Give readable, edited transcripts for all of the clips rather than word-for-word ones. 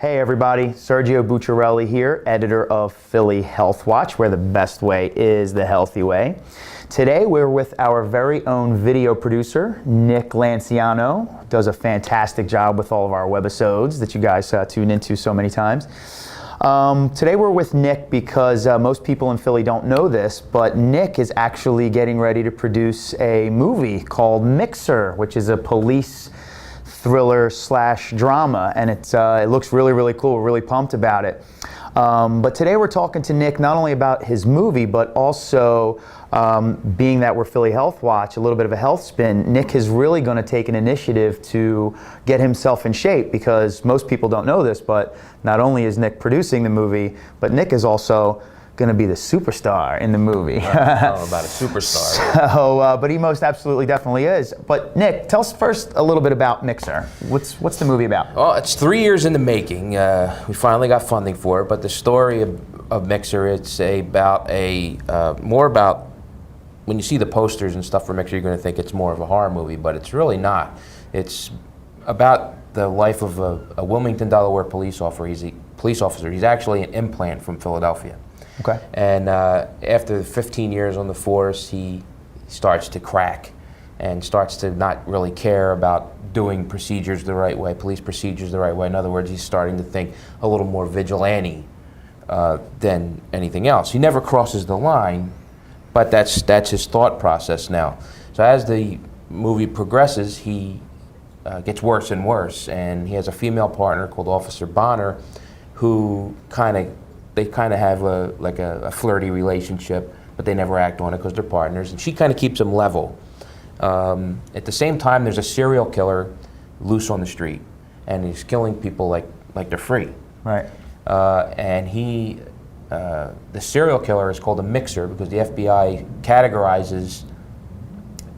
Hey everybody, Sergio Bucciarelli here, editor of Philly Health Watch, where the best way is the healthy way. Today we're with our very own video producer, Nick Lanciano. Does a fantastic job with all of our webisodes that you guys tune into so many times. Today we're with Nick because most people in Philly don't know this, but Nick is actually getting ready to produce a movie called Mixer, which is a police thriller / drama, and it looks really, really cool. We're really pumped about it. But today we're talking to Nick not only about his movie, but also being that we're Philly Health Watch, a little bit of a health spin, Nick is really going to take an initiative to get himself in shape, because most people don't know this, but not only is Nick producing the movie, but Nick is also going to be the superstar in the movie. I don't know about a superstar. So, but he most absolutely definitely is. But Nick, tell us first a little bit about Mixer. What's the movie about? Well, it's 3 years in the making. We finally got funding for it, but the story of Mixer, it's about more about, when you see the posters and stuff for Mixer, you're going to think it's more of a horror movie, but it's really not. It's about the life of a Wilmington, Delaware police officer. He's actually an implant from Philadelphia. Okay. And after 15 years on the force, he starts to crack and starts to not really care about doing procedures the right way, police procedures the right way. In other words, he's starting to think a little more vigilante than anything else. He never crosses the line, but that's his thought process now. So as the movie progresses, he gets worse and worse, and he has a female partner called Officer Bonner, who they kind of have a flirty relationship, but they never act on it because they're partners, and she kind of keeps him level. At the same time, there's a serial killer loose on the street, and he's killing people like they're free. Right. And the serial killer is called a mixer because the FBI categorizes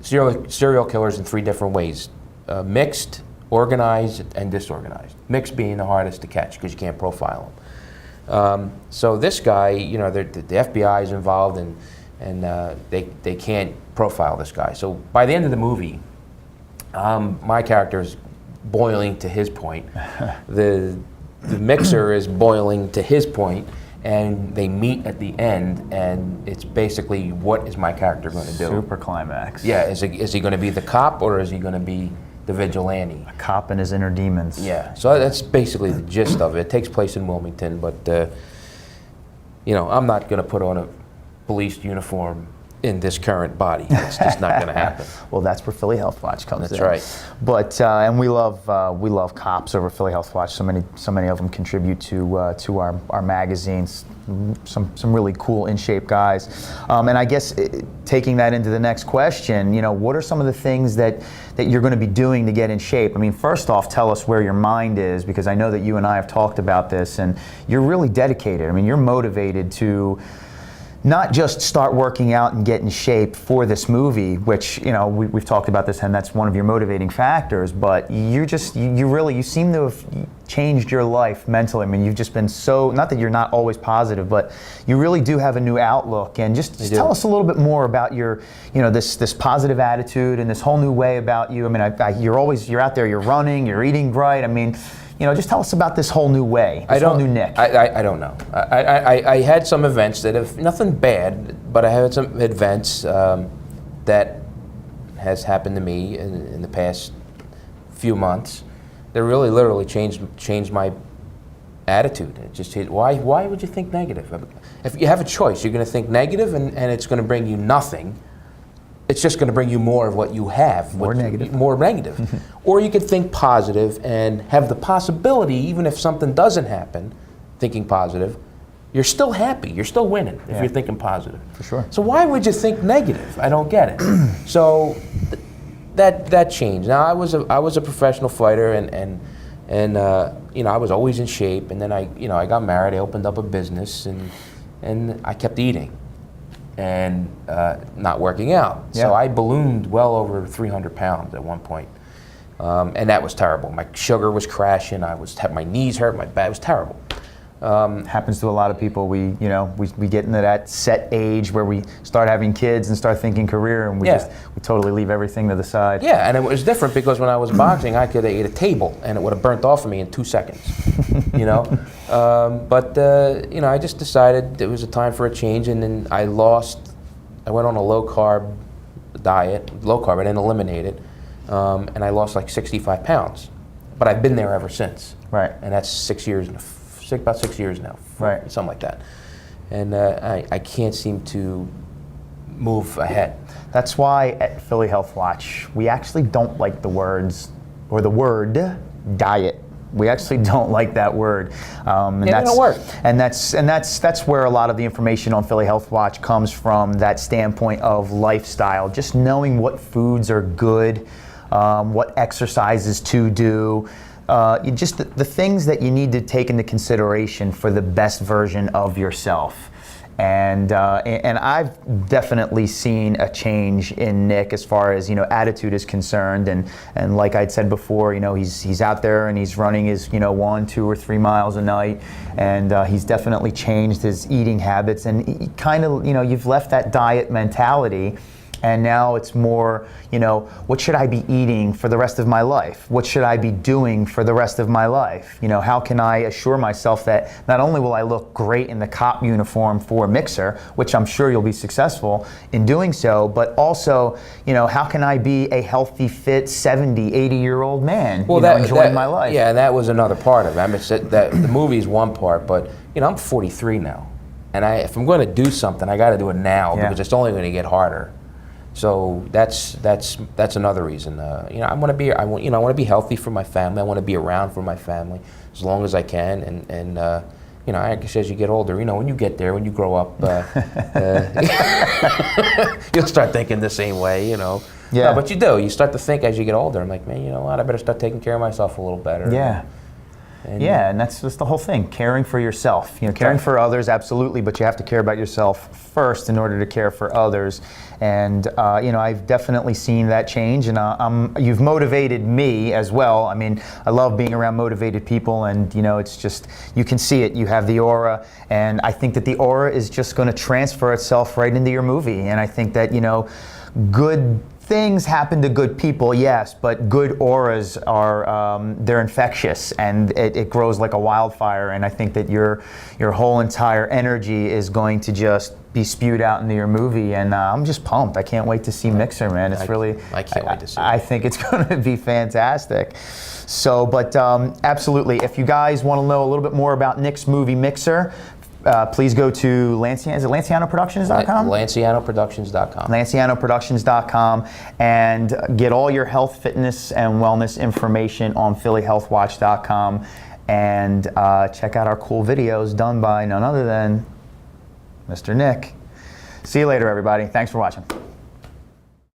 serial killers in 3 different ways: mixed, organized, and disorganized. Mixed being the hardest to catch because you can't profile them. So this guy, the FBI is involved, and they can't profile this guy. So by the end of the movie, my character is boiling to his point. The mixer is boiling to his point, and they meet at the end, and it's basically, what is my character going to do? Super climax. Yeah, is he going to be the cop, or is he going to be the vigilante? A cop and his inner demons. Yeah, so that's basically the gist of it. It takes place in Wilmington, but I'm not going to put on a police uniform in this current body. It's just not going to happen. Well, that's where Philly Health Watch comes in. That's right. But and we love cops over Philly Health Watch. So many of them contribute to our magazines. Some really cool, in shape guys. And I guess taking that into the next question, what are some of the things that you're going to be doing to get in shape? I mean, first off, tell us where your mind is, because I know that you and I have talked about this, and you're really dedicated. I mean, you're motivated to not just start working out and get in shape for this movie, which, we've talked about this, and that's one of your motivating factors, but you seem to have changed your life mentally. I mean, you've just been so, not that you're not always positive, but you really do have a new outlook. And just tell us a little bit more about your, this positive attitude and this whole new way about you. I mean, you're out there, you're running, you're eating right. I mean, just tell us about this whole new way, whole new Nick. I don't know. I had some events that have, nothing bad, but I had some events that has happened to me in the past few months that really literally changed my attitude. It just why would you think negative? If you have a choice, you're going to think negative, and it's going to bring you nothing. It's just going to bring you more of what you have. More negative. More negative. Or you could think positive and have the possibility, even if something doesn't happen, thinking positive, you're still happy. You're still winning if you're thinking positive. For sure. So why would you think negative? I don't get it. So that changed. Now I was a professional fighter, and I was always in shape. And then I got married. I opened up a business, and I kept eating and not working out. Yeah. So I ballooned well over 300 pounds at one point. And that was terrible. My sugar was crashing. My knees hurt. My back was terrible. Happens to a lot of people. We get into that set age where we start having kids and start thinking career, and we totally leave everything to the side. Yeah, and it was different because when I was boxing, I could have ate a table and it would have burnt off of me in 2 seconds. I just decided it was a time for a change, and then I went on a low carb diet, I didn't eliminate it, and I lost like 65 pounds. But I've been there ever since. Right. And that's 6 years, about 6 years now. Right. Something like that. And I can't seem to move ahead. That's why at Philly Health Watch, we actually don't like the words, or the word, diet. We actually don't like that word. They don't work. And that's where a lot of the information on Philly Health Watch comes from, that standpoint of lifestyle, just knowing what foods are good, what exercises to do, just the things that you need to take into consideration for the best version of yourself. And I've definitely seen a change in Nick as far as attitude is concerned, and like I'd said before, he's out there and he's running his 1, 2, or 3 miles a night, and he's definitely changed his eating habits, and he kind of you've left that diet mentality. And now it's more, what should I be eating for the rest of my life? What should I be doing for the rest of my life? How can I assure myself that not only will I look great in the cop uniform for Mixer, which I'm sure you'll be successful in doing so, but also, how can I be a healthy, fit, 70, 80-year-old man, enjoying my life? Yeah, and that was another part of it. I mean, the movie's one part, but, I'm 43 now. And if I'm going to do something, I got to do it now because it's only going to get harder. So that's another reason. I want to be healthy for my family. I want to be around for my family as long as I can. And I guess as you get older, when you get there, when you grow up, you'll start thinking the same way. Yeah. No, but you do. You start to think as you get older. I'm like, man, you know what? I better start taking care of myself a little better. Yeah. And that's just the whole thing, caring for yourself. Caring for others, absolutely, but you have to care about yourself first in order to care for others. And I've definitely seen that change, and you've motivated me as well. I mean, I love being around motivated people, and it's just, you can see it. You have the aura, and I think that the aura is just going to transfer itself right into your movie. And I think that good things happen to good people, yes, but good auras are, they're infectious, and it grows like a wildfire, and I think that your whole entire energy is going to just be spewed out into your movie, and I'm just pumped. I can't wait to see Mixer, man. It's I can't wait to see it. I think it's going to be fantastic. So, but absolutely, if you guys want to know a little bit more about Nick's movie Mixer, please go to LancianoProductions.com? LancianoProductions.com. LancianoProductions.com, and get all your health, fitness, and wellness information on PhillyHealthWatch.com, and check out our cool videos done by none other than Mr. Nick. See you later, everybody. Thanks for watching.